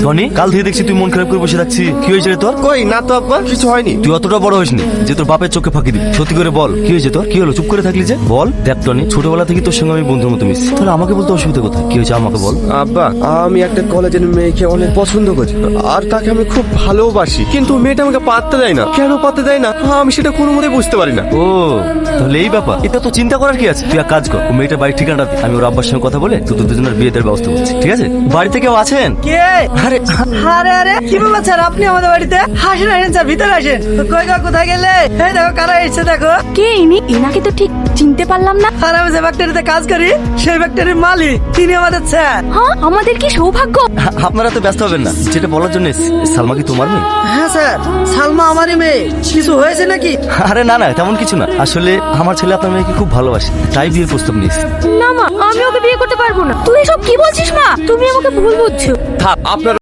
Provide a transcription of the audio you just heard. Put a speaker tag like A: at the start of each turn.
A: Tony, কাল থেকে দেখছি তুই মন খারাপ করে বসে থাকছিস। কি হয়েছে রে তোর?
B: কই না তো আব্বা, কিছু হয়নি।
A: তুই অতটা বড় হইসনি যে তোর বাপের চোখে ফাঁকি দিবি। সত্যি করে বল, কি হয়েছে তোর? কি হলো, চুপ করে থাকলি যে? বল। দেখ টনি, ছোটবেলা থেকে তোর সঙ্গে আমি বন্ধুর মতো মিশি, তাহলে আমাকে বলতে অসুবিধা কোথায়? কি হয়েছে আমাকে বল।
B: আব্বা, আমি একটা কলেজের মেয়েকে অনেক পছন্দ করি আর তাকে আমি খুব ভালোবাসি, কিন্তু মেয়েটা আমাকে পাত্তা দেয় না। কেন পাত্তা দেয় না আমি সেটা কোনো মতে বুঝতে পারি না।
A: ও, তাহলে এই ব্যাপার। এটা তো চিন্তা করার কি আছে? তুই এক কাজ কর, ও মেয়েটার বাড়ির ঠিকানাটা দে, আমি ওর আব্বার সঙ্গে কথা বলে তোদের দুজনের বিয়ে দেওয়ার ব্যবস্থা করছি, ঠিক আছে? বাড়িতে কেউ আছেন?
C: কে?
A: আরে
C: আরে আরে কি ব্যাপার স্যার, আপনি আমাদের বাড়িতে? আসেন আসেন স্যার, ভিতরে আসেন। কই গো, কোথায় গেলে? এই দেখো কারা এসেছে, দেখো।
D: কে ইনি? এনাকে তো ঠিক চিনতে পারলাম না।
C: আর আমি যে ফ্যাক্টরিতে কাজ করি সেই ফ্যাক্টরির মালিক, তিনি আমাদের স্যার।
D: হ্যাঁ, আমাদের কি সৌভাগ্য।
A: আপনারা তো ব্যস্ত হবেন না, যেটা বলার জন্য এসেছি। সালমা কি তোমার মেয়ে?
C: হ্যাঁ স্যার, সালমা আমারই মেয়ে। কিছু হয়েছে নাকি?
A: আরে না না, তেমন কিছু না। আসলে আমার ছেলে আপনার মেয়েকে খুব ভালোবাসে, তাই বিয়ের প্রস্তাব নিয়েছি।
D: না মা, আমি ওকে বিয়ে করতে পারবো না। তুই সব কি বলছিস মা? তুমি আমাকে ভুল বুঝছো।
B: থাক, আপনার